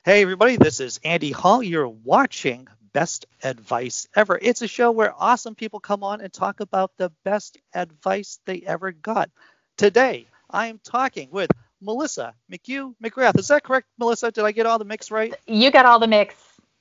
Hey, everybody, this is Andy Hall. You're watching Best Advice Ever. It's a show where awesome people come on and talk about the best advice they ever got. Today, I'm talking with Melissa McCue-McGrath. Is that correct, Melissa? Did I get all the mix right? You got all the mix.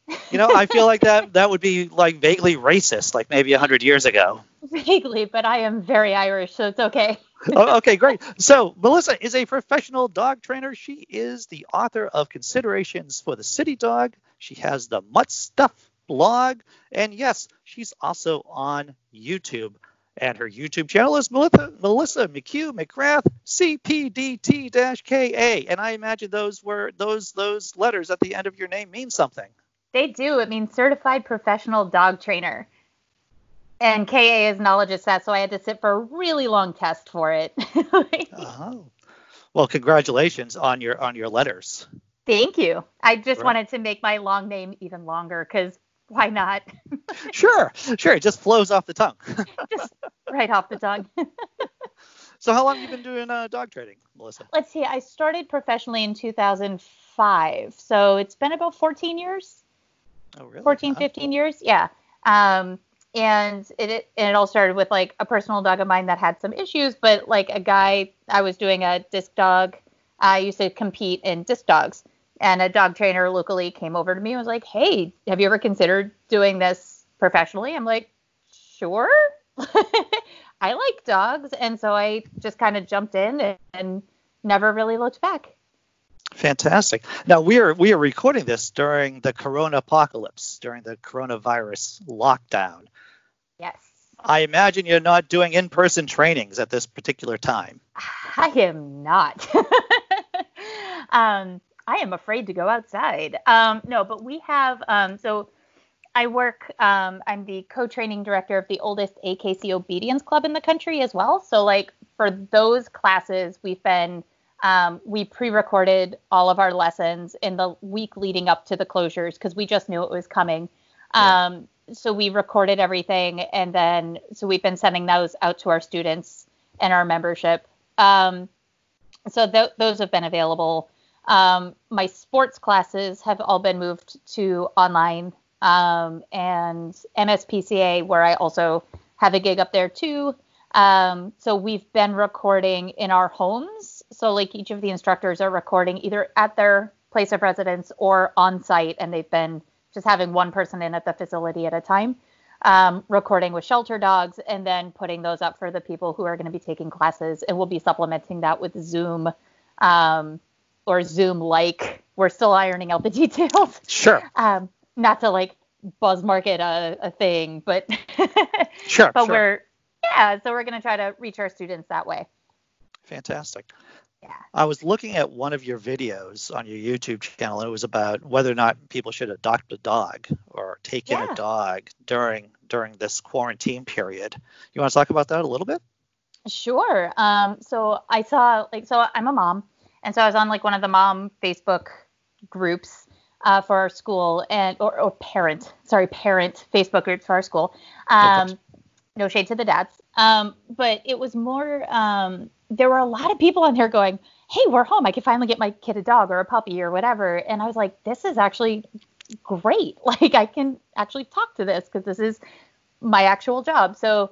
I feel like that would be like vaguely racist, like maybe 100 years ago. Vaguely, but I am very Irish, so it's okay. Oh, okay, great. So Melissa is a professional dog trainer. She is the author of Considerations for the City Dog. She has the Mutt Stuff blog. And yes, she's also on YouTube. And her YouTube channel is Melissa McCue-McGrath CPDT-KA. And I imagine those letters at the end of your name mean something. They do. It means Certified Professional Dog Trainer. And KA is knowledge assessed, so I had to sit for a really long test for it. Oh. Well, congratulations on your letters. Thank you. I just wanted to make my long name even longer, because why not? Sure. It just flows off the tongue. Just right off the tongue. So how long have you been doing dog training, Melissa? Let's see. I started professionally in 2005, so it's been about 14 years. Oh, really? 14, 15 years? Yeah. And it all started with like a personal dog of mine that had some issues, but like a guy, I was doing a disc dog. I used to compete in disc dogs, and a dog trainer locally came over to me and was like, "Hey, have you ever considered doing this professionally?" I'm like, "Sure." I like dogs. And so I just kind of jumped in and never really looked back. Fantastic. Now we are recording this during the corona apocalypse, during the coronavirus lockdown. Yes. I imagine you're not doing in-person trainings at this particular time. I am not. I am afraid to go outside. No, but we have, so I work, I'm the co-training director of the oldest AKC obedience club in the country as well. So like for those classes, we pre-recorded all of our lessons in the week leading up to the closures because we just knew it was coming. Yeah. So we recorded everything, and then so we've been sending those out to our students and our membership. So those have been available. My sports classes have all been moved to online, and MSPCA, where I also have a gig up there too. So we've been recording in our homes. So like each of the instructors are recording either at their place of residence or on site, and they've been just having one person in at the facility at a time, recording with shelter dogs, and then putting those up for the people who are going to be taking classes. And we'll be supplementing that with Zoom, or Zoom-like. We're still ironing out the details. Sure. Not to like buzz market a thing, but sure. So we're going to try to reach our students that way. Fantastic. Yeah. I was looking at one of your videos on your YouTube channel, and it was about whether or not people should adopt a dog or take in a dog during this quarantine period. You want to talk about that a little bit? Sure. So I saw so I'm a mom, and so I was on like one of the mom Facebook groups for our school, and or parent Facebook groups for our school. No shade to the dads. But it was more, there were a lot of people on there going, "Hey, we're home. I can finally get my kid a dog or a puppy or whatever." And I was like, this is actually great. Like I can actually talk to this because this is my actual job. So,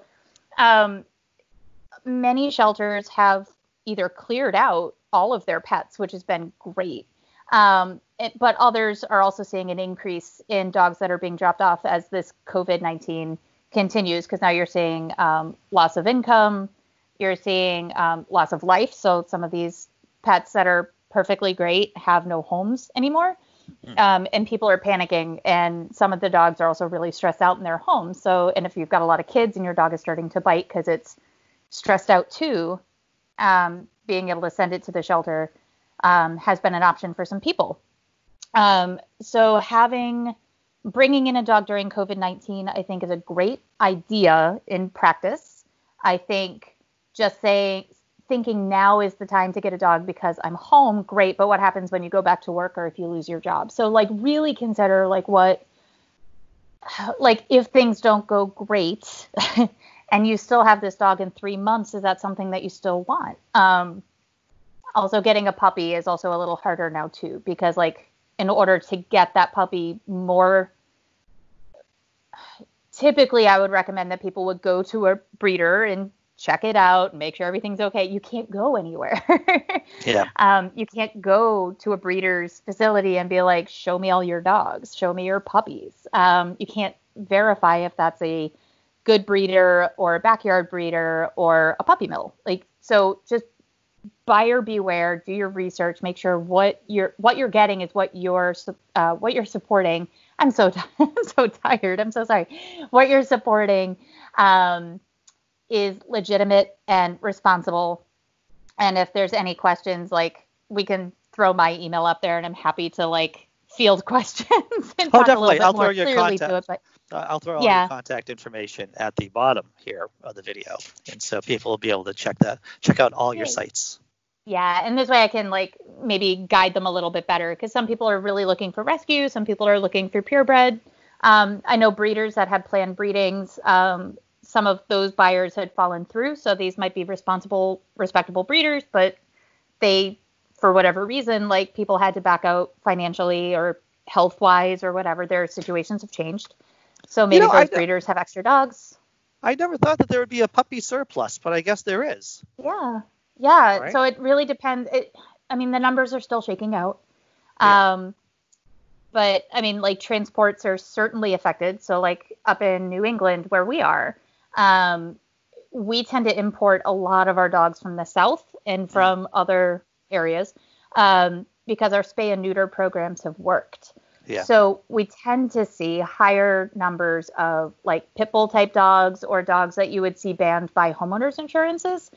many shelters have either cleared out all of their pets, which has been great. But others are also seeing an increase in dogs that are being dropped off as this COVID-19 continues, because now you're seeing loss of income, you're seeing loss of life. So some of these pets that are perfectly great have no homes anymore, and people are panicking. And some of the dogs are also really stressed out in their homes. So, and if you've got a lot of kids and your dog is starting to bite because it's stressed out too, being able to send it to the shelter has been an option for some people. So bringing in a dog during COVID-19, I think, is a great idea in practice. I think just thinking now is the time to get a dog because I'm home, great. But what happens when you go back to work or if you lose your job? So like really consider if things don't go great and you still have this dog in 3 months, is that something that you still want? Also getting a puppy is also a little harder now too, because like in order to get that puppy more. Typically, I would recommend that people would go to a breeder and check it out, make sure everything's okay. You can't go anywhere. You can't go to a breeder's facility and be like, show me all your dogs, show me your puppies. You can't verify if that's a good breeder or a backyard breeder or a puppy mill. Like, so just buyer beware, do your research, make sure what you're getting is what you're supporting. I'm so tired. I'm so sorry. What you're supporting is legitimate and responsible. And if there's any questions, like, we can throw my email up there, and I'm happy to like field questions and talk definitely. A little bit more clearly to it. But I'll throw all your contact information at the bottom here of the video, and so people will be able to check out all your sites. Yeah, and this way I can like maybe guide them a little bit better, because some people are really looking for rescue, some people are looking for purebred. I know breeders that had planned breedings. Some of those buyers had fallen through, so these might be respectable breeders, but they, for whatever reason, like, people had to back out financially or health-wise or whatever. Their situations have changed. So maybe those breeders have extra dogs. I never thought that there would be a puppy surplus, but I guess there is. Yeah. Right. So it really depends. The numbers are still shaking out. But I mean, like, transports are certainly affected. So like up in New England where we are, we tend to import a lot of our dogs from the South and from other areas, because our spay and neuter programs have worked. Yeah. So we tend to see higher numbers of like pit bull type dogs or dogs that you would see banned by homeowners insurances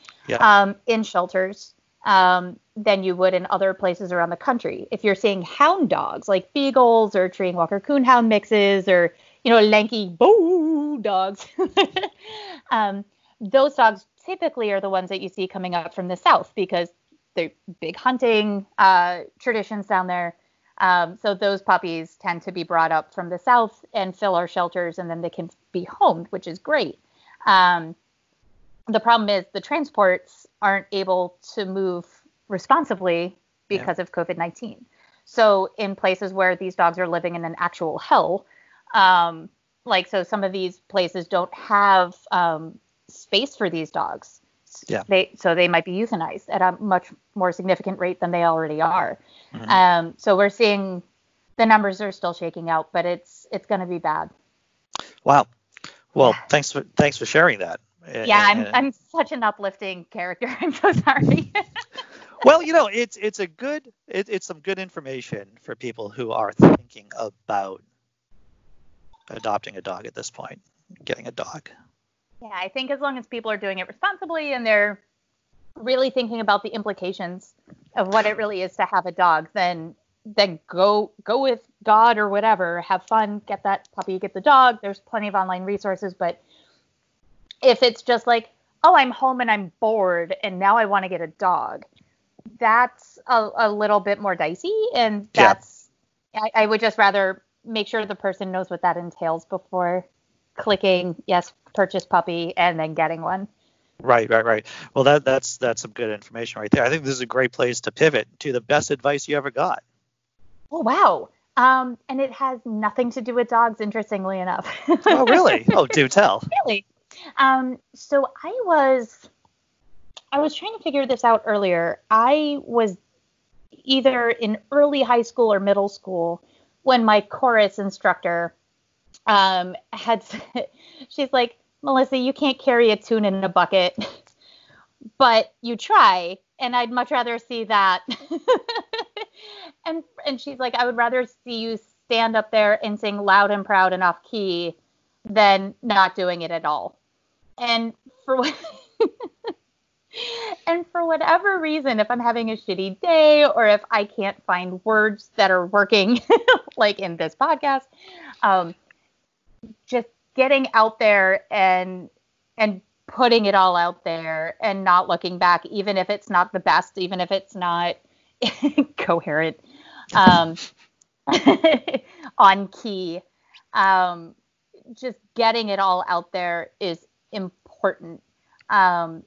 in shelters than you would in other places around the country. If you're seeing hound dogs like beagles or Treeing Walker Coonhound mixes, or, lanky boo dogs, those dogs typically are the ones that you see coming up from the South, because they're big hunting traditions down there. So those puppies tend to be brought up from the South and fill our shelters, and then they can be homed, which is great. The problem is the transports aren't able to move responsibly because of COVID-19. So in places where these dogs are living in an actual hell, so some of these places don't have space for these dogs. Yeah. They might be euthanized at a much more significant rate than they already are. Mm-hmm. So we're seeing the numbers are still shaking out, but it's going to be bad. Wow. Well, thanks for sharing that. Yeah, I'm such an uplifting character. I'm so sorry. Well, it's some good information for people who are thinking about adopting a dog at this point, getting a dog. Yeah, I think as long as people are doing it responsibly and they're really thinking about the implications of what it really is to have a dog, then go with God or whatever. Have fun, get that puppy, get the dog. There's plenty of online resources, but if it's just like, oh, I'm home and I'm bored and now I want to get a dog, that's a little bit more dicey. And I would just rather make sure the person knows what that entails before clicking yes, purchase puppy, and then getting one. Right. Well, that's some good information right there. I think this is a great place to pivot to the best advice you ever got. Oh, wow. And it has nothing to do with dogs, interestingly enough. Oh, really? Oh, do tell. Really? So I was trying to figure this out earlier. I was either in early high school or middle school when my chorus instructor she's like, Melissa, you can't carry a tune in a bucket, but you try, and I'd much rather see that. and she's like, I would rather see you stand up there and sing loud and proud and off key than not doing it at all. And for whatever reason, if I'm having a shitty day or if I can't find words that are working, like in this podcast, just getting out there and putting it all out there and not looking back, even if it's not the best, even if it's not coherent, on key, just getting it all out there is important. And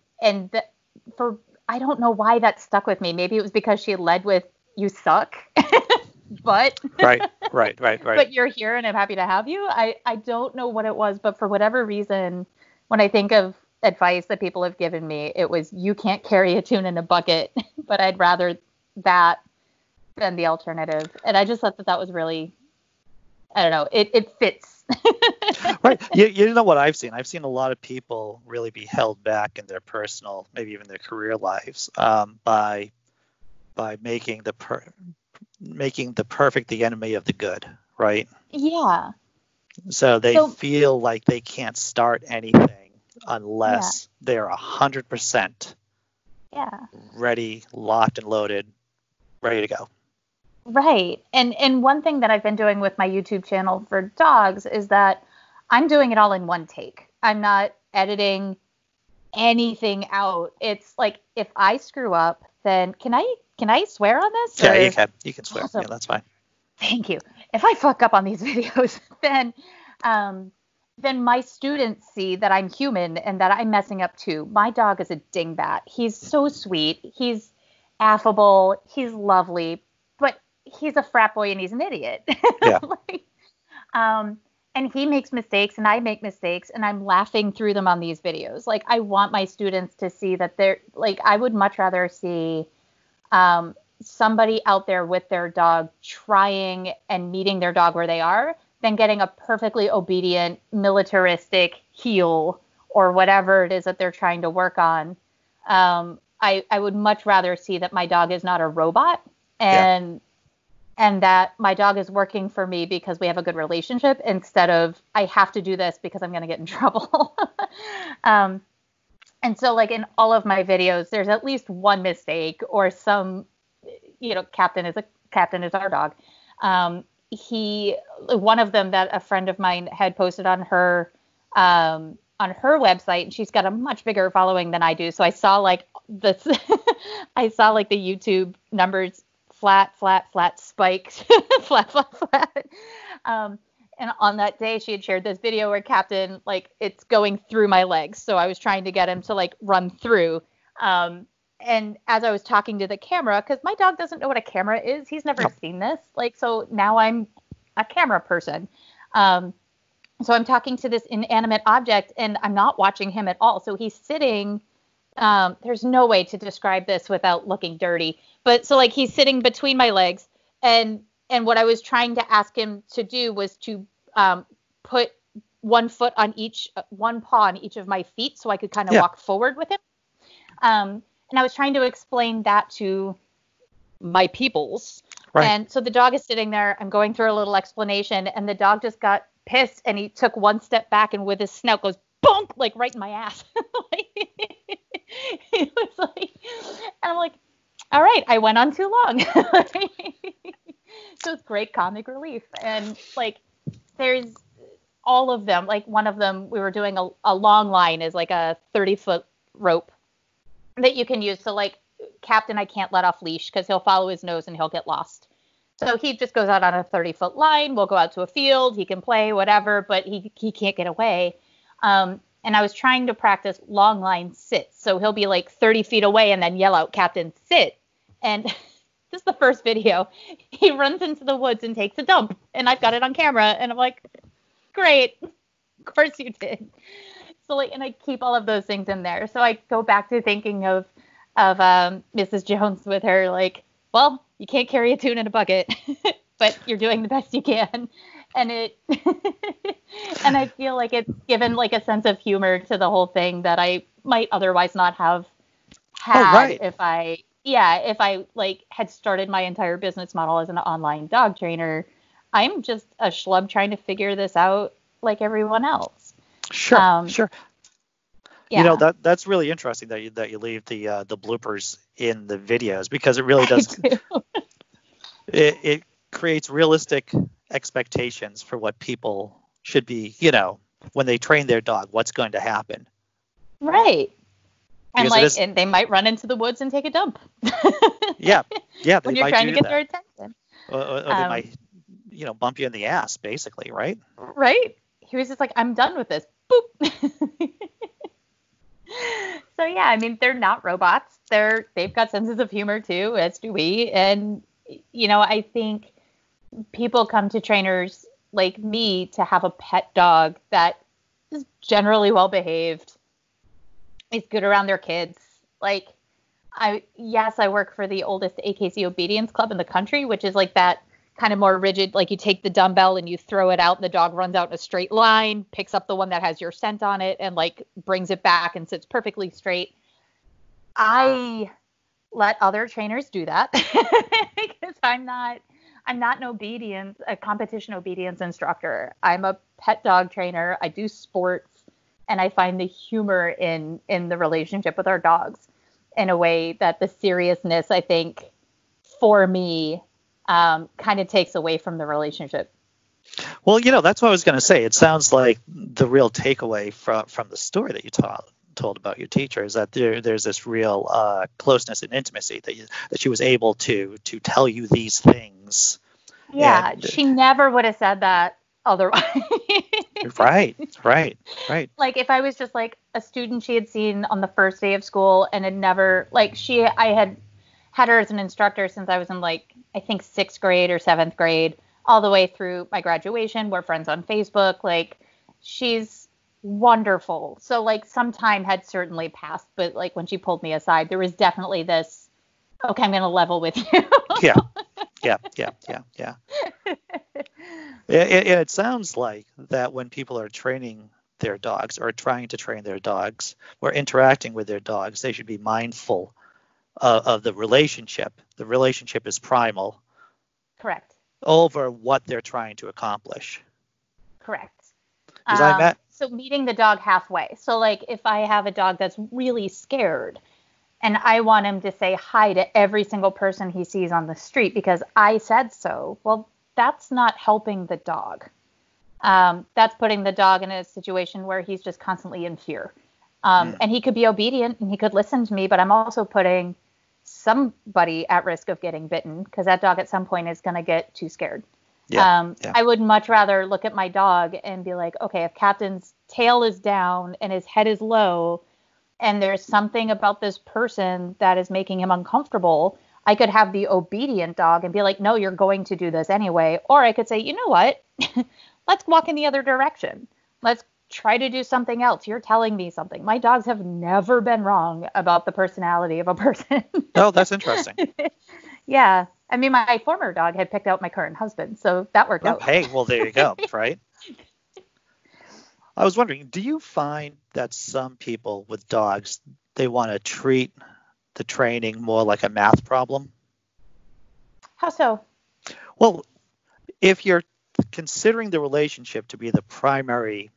I don't know why that stuck with me. Maybe it was because she led with "you suck." but Right. but you're here and I'm happy to have you. I don't know what it was, but for whatever reason, when I think of advice that people have given me, it was you can't carry a tune in a bucket, but I'd rather that than the alternative. And I just thought that was really, I don't know, it fits. Right. You know what I've seen? I've seen a lot of people really be held back in their personal, maybe even their career lives, by making the perfect the enemy of the good, right? Yeah. So they feel like they can't start anything unless they're 100% ready, locked and loaded, ready to go. Right. And one thing that I've been doing with my YouTube channel for dogs is that I'm doing it all in one take. I'm not editing anything out. It's like if I screw up, then can I swear on this? Yeah, you can. You can swear. Awesome. Yeah, that's fine. Thank you. If I fuck up on these videos, then my students see that I'm human and that I'm messing up too. My dog is a dingbat. He's so sweet. He's affable. He's lovely, but he's a frat boy and he's an idiot. Yeah. And he makes mistakes and I make mistakes and I'm laughing through them on these videos. Like I want my students to see that they're like, I would much rather see somebody out there with their dog trying and meeting their dog where they are than getting a perfectly obedient militaristic heel or whatever it is that they're trying to work on. I would much rather see that my dog is not a robot and that my dog is working for me because we have a good relationship instead of I have to do this because I'm going to get in trouble. And so like in all of my videos, there's at least one mistake or some, Captain is our dog. One of them that a friend of mine had posted on her website, and she's got a much bigger following than I do. So I saw like the YouTube numbers flat spiked, flat. And on that day, she had shared this video where Captain, like, it's going through my legs. So I was trying to get him to, like, run through. And as I was talking to the camera, because my dog doesn't know what a camera is. He's never seen this. Like, so now I'm a camera person. So I'm talking to this inanimate object, and I'm not watching him at all. So he's sitting. There's no way to describe this without looking dirty. But so, like, he's sitting between my legs, and what I was trying to ask him to do was to put one paw on each of my feet so I could kind of walk forward with him. And I was trying to explain that to my peoples. Right. And so the dog is sitting there. I'm going through a little explanation, and the dog just got pissed, and he took one step back and with his snout goes bonk, like right in my ass. It was like, and I'm like, all right, I went on too long. So it's great comic relief. And like, there's all of them. Like one of them, we were doing a long line is like a 30-foot rope that you can use. So like Captain, I can't let off leash because he'll follow his nose and he'll get lost. So he just goes out on a 30-foot line. We'll go out to a field. He can play, whatever, but he can't get away. And I was trying to practice long line sits. So he'll be like 30 feet away and then yell out, Captain, sit. And this is the first video. He runs into the woods and takes a dump. And I've got it on camera. And I'm like, great. Of course you did. So like, and I keep all of those things in there. So I go back to thinking of Mrs. Jones with her, like, well, you can't carry a tune in a bucket, but you're doing the best you can. And and I feel like it's given like a sense of humor to the whole thing that I might otherwise not have had if I like had started my entire business model as an online dog trainer. I'm just a schlub trying to figure this out like everyone else. Sure. Yeah. You know, that's really interesting that you leave the bloopers in the videos, because it really does. It creates realistic expectations for what people should be, when they train their dog, what's going to happen. Right. And and they might run into the woods and take a dump. Yeah. When you're trying to get their attention. Or they might, bump you in the ass, basically, right? Right. He was just like, I'm done with this. Boop. So yeah, I mean, they're not robots. They've got senses of humor too, as do we. And I think people come to trainers like me to have a pet dog that is generally well behaved, is good around their kids. Like, I work for the oldest AKC obedience club in the country, which is like that kind of more rigid, like you take the dumbbell and you throw it out and the dog runs out in a straight line, picks up the one that has your scent on it and like brings it back and sits perfectly straight. I let other trainers do that because I'm not a competition obedience instructor. I'm a pet dog trainer. I do sports and I find the humor in the relationship with our dogs in a way that the seriousness, I think, for me, kind of takes away from the relationship. Well, that's what I was going to say. It sounds like the real takeaway from the story that you told about your teacher is that there's this real closeness and intimacy that she was able to tell you these things. Yeah, she never would have said that otherwise. Right. Like if I was just like a student she had seen on the first day of school and had never I had her as an instructor since I was in like I think 6th grade or 7th grade all the way through my graduation. We're friends on Facebook. Like she's wonderful. So like some time had certainly passed, but like when she pulled me aside, there was definitely this, okay, I'm going to level with you. Yeah. It sounds like that when people are training their dogs or trying to train their dogs or interacting with their dogs, they should be mindful of the relationship. The relationship is primal. Correct. Over what they're trying to accomplish. Correct. So meeting the dog halfway. So like if I have a dog that's really scared and I want him to say hi to every single person he sees on the street because I said so, well, that's not helping the dog. That's putting the dog in a situation where he's just constantly in fear. And he could be obedient and he could listen to me, but I'm also putting somebody at risk of getting bitten because that dog at some point is going to get too scared. I would much rather look at my dog and be like, okay, if Captain's tail is down and his head is low and there's something about this person that is making him uncomfortable, I could have the obedient dog and be like, no, you're going to do this anyway. Or I could say, you know what? Let's walk in the other direction. Let's try to do something else. You're telling me something. My dogs have never been wrong about the personality of a person. Oh, that's interesting. Yeah. I mean, my former dog had picked out my current husband, so that worked out. Hey, well, there you go, right? I was wondering, do you find that some people with dogs, they want to treat the training more like a math problem? How so? Well, if you're considering the relationship to be the primary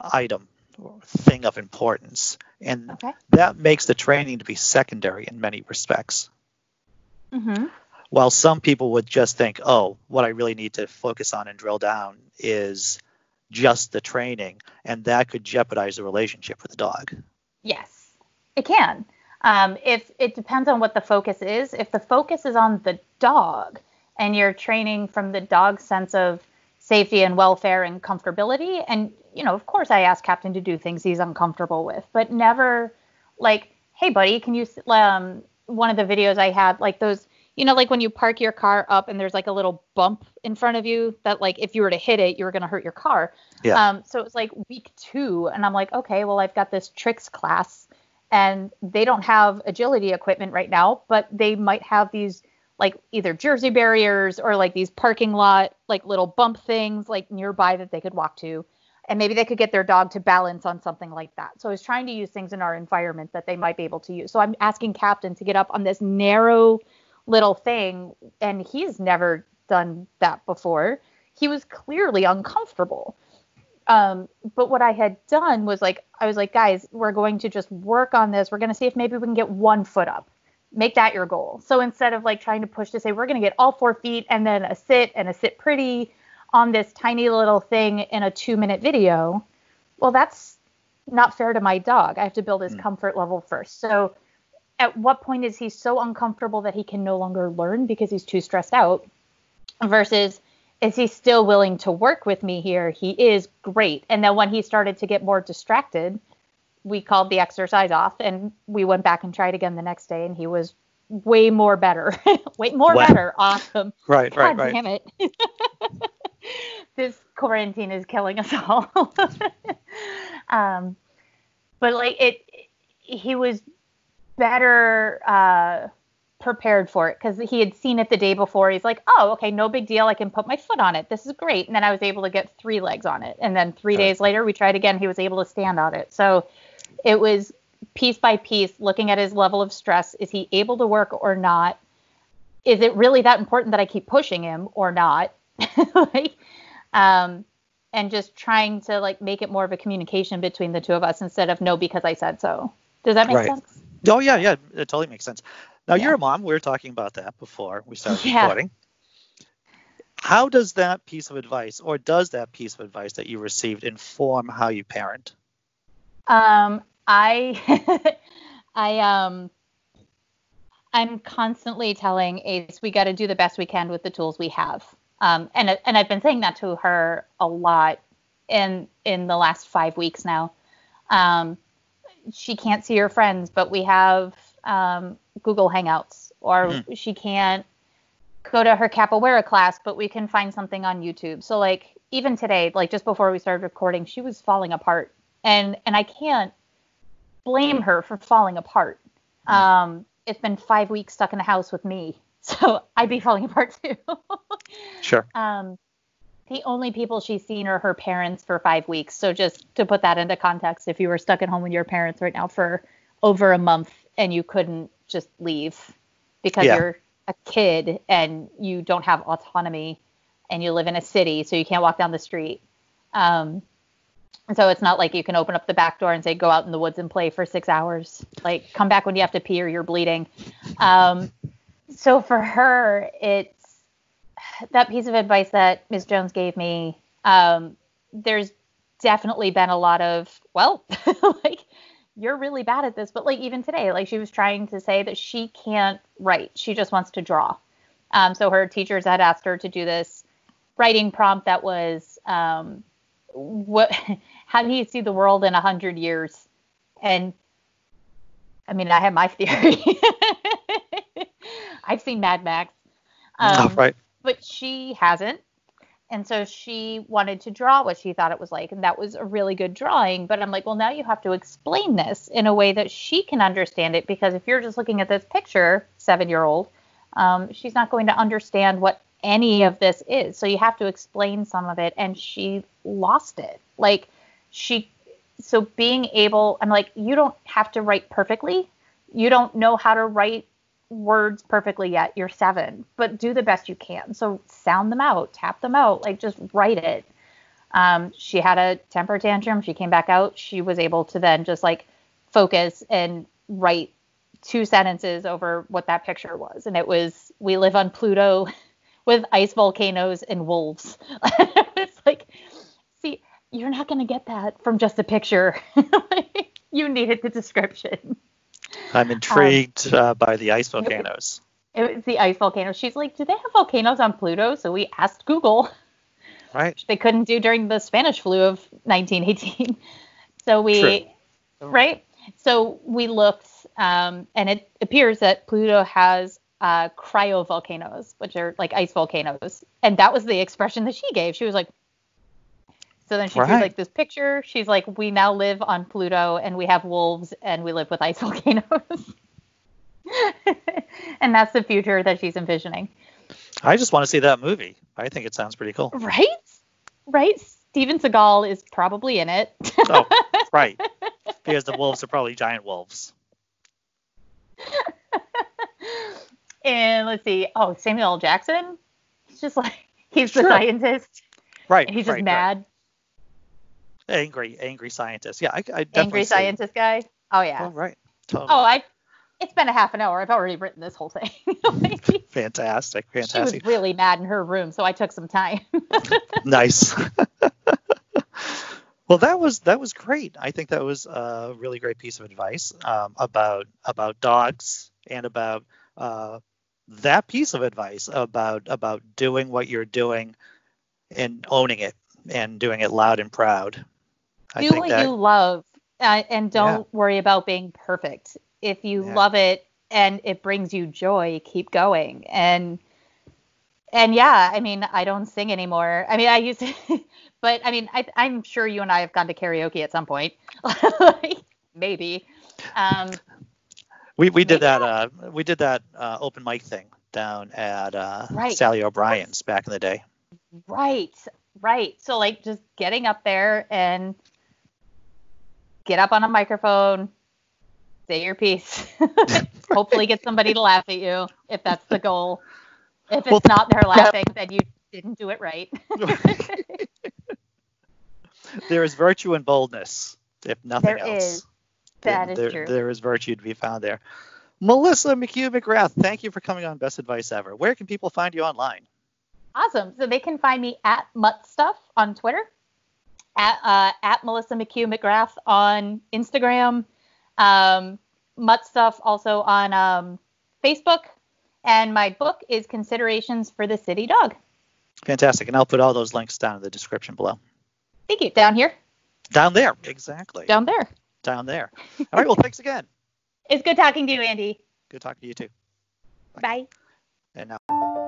item or thing of importance, and that makes the training to be secondary in many respects. Mm-hmm. While some people would just think, oh, what I really need to focus on and drill down is just the training, and that could jeopardize the relationship with the dog. Yes, it can. If it depends on what the focus is. If the focus is on the dog and you're training from the dog's sense of safety and welfare and comfortability, and, of course I ask Captain to do things he's uncomfortable with, but never like, hey, buddy, can you, one of the videos I had, like those, like when you park your car up and there's like a little bump in front of you that like if you were to hit it, you were going to hurt your car. Yeah. So it was like week 2 and I'm like, okay, well, I've got this tricks class and they don't have agility equipment right now, but they might have these like either Jersey barriers or like these parking lot, like little bump things like nearby that they could walk to. And maybe they could get their dog to balance on something like that. So I was trying to use things in our environment that they might be able to use. So I'm asking Captain to get up on this narrow little thing, and he's never done that before. He was clearly uncomfortable. But what I had done was like, I was like, guys, we're going to just work on this. We're going to see if maybe we can get 1 foot up. Make that your goal. So instead of like trying to push to say, we're going to get all 4 feet and then a sit pretty on this tiny little thing in a 2-minute video, well, that's not fair to my dog. I have to build his comfort level first. So at what point is he so uncomfortable that he can no longer learn because he's too stressed out versus is he still willing to work with me here? He is great. And then when he started to get more distracted, we called the exercise off and we went back and tried again the next day and he was way more better. Way more Wow. better. Awesome. Right, God right. damn it. This quarantine is killing us all. But like he was better prepared for it because he had seen it the day before. He's like, oh, okay, no big deal. I can put my foot on it. This is great. And then I was able to get 3 legs on it. And then 3 days later, we tried again. He was able to stand on it. So it was piece by piece, looking at his level of stress. Is he able to work or not? Is it really that important that I keep pushing him or not? Like, and just trying to like make it more of a communication between the two of us instead of no, because I said so. Does that make sense? Oh, yeah, it totally makes sense. Now, you're a mom. We were talking about that before we started recording. How does that piece of advice, or does that piece of advice that you received, inform how you parent? I'm constantly telling Ace we got to do the best we can with the tools we have. And I've been saying that to her a lot in the last 5 weeks now. She can't see her friends, but we have Google Hangouts, or she can't go to her capoeira class, but we can find something on YouTube. So like even today, like just before we started recording, she was falling apart, and I can't blame her for falling apart. It's been 5 weeks stuck in the house with me, so I'd be falling apart too. Sure. The only people she's seen are her parents for 5 weeks. So just to put that into context, if you were stuck at home with your parents right now for over a month and you couldn't just leave because you're a kid and you don't have autonomy and you live in a city, so you can't walk down the street. So it's not like you can open up the back door and say, go out in the woods and play for 6 hours. Like, come back when you have to pee or you're bleeding. So for her, it's that piece of advice that Ms. Jones gave me. There's definitely been a lot of, well, like, you're really bad at this. But like even today, like she was trying to say that she can't write. She just wants to draw. So her teachers had asked her to do this writing prompt that was, how do you see the world in 100 years? And I mean, I have my theory. I've seen Mad Max. Right. But she hasn't. And so she wanted to draw what she thought it was like. And that was a really good drawing. But I'm like, well, now you have to explain this in a way that she can understand it. Because if you're just looking at this picture, 7-year-old, she's not going to understand what any of this is. So you have to explain some of it. And she lost it. Like so being able, I'm like, you don't have to write perfectly. You don't know how to write words perfectly yet. You're 7, but do the best you can. So sound them out, tap them out, like just write it. She had a temper tantrum. She came back out. She was able to then just like focus and write 2 sentences over what that picture was. And it was, we live on Pluto with ice volcanoes and wolves. It's like, see, you're not going to get that from just a picture. You needed the description. I'm intrigued by the ice volcanoes. It was the ice volcanoes. She's like, do they have volcanoes on Pluto? So we asked Google. Right. Which they couldn't do during the Spanish flu of 1918. So right. So we looked, and it appears that Pluto has cryovolcanoes, which are like ice volcanoes. And that was the expression that she gave. She was like, so then she drew like this picture. She's like, we now live on Pluto and we have wolves and we live with ice volcanoes. And that's the future that she's envisioning. I just want to see that movie. I think it sounds pretty cool. Right? Steven Seagal is probably in it. Oh, right. Because the wolves are probably giant wolves. And let's see. Oh, Samuel L. Jackson. He's just like, he's the scientist. Right. And he's just mad. Angry scientist. Yeah, I definitely angry scientist guy. Oh yeah. Oh right. Totally. Oh, it's been a half an hour. I've already written this whole thing. Fantastic. She was really mad in her room, so I took some time. Nice. Well, that was great. I think that was a really great piece of advice about dogs, and about that piece of advice about doing what you're doing and owning it and doing it loud and proud. Do what you love, and don't worry about being perfect. If you love it, and it brings you joy, keep going. And yeah, I mean, I don't sing anymore. I mean, I used to, but I mean, I'm sure you and I have gone to karaoke at some point. Like, maybe. We did Maybe that we did that open mic thing down at Right. Sally O'Brien's back in the day. Right. So like just getting up there and get up on a microphone, say your piece, hopefully get somebody to laugh at you if that's the goal. If it's not they're laughing, then you didn't do it right. There is virtue in boldness, if nothing There else. is. That is true. There is virtue to be found there. Melissa McCue-McGrath, thank you for coming on Best Advice Ever. Where can people find you online? Awesome. So they can find me at MuttStuff on Twitter, at Melissa McCue-McGrath on Instagram, MuttStuff also on Facebook, and my book is Considerations for the City Dog. Fantastic. And I'll put all those links down in the description below. Thank you. Down here? Down there. Exactly. Down there. Down there. All right. Well, thanks again. It's good talking to you, Andy. Good talking to you too. Bye. And now.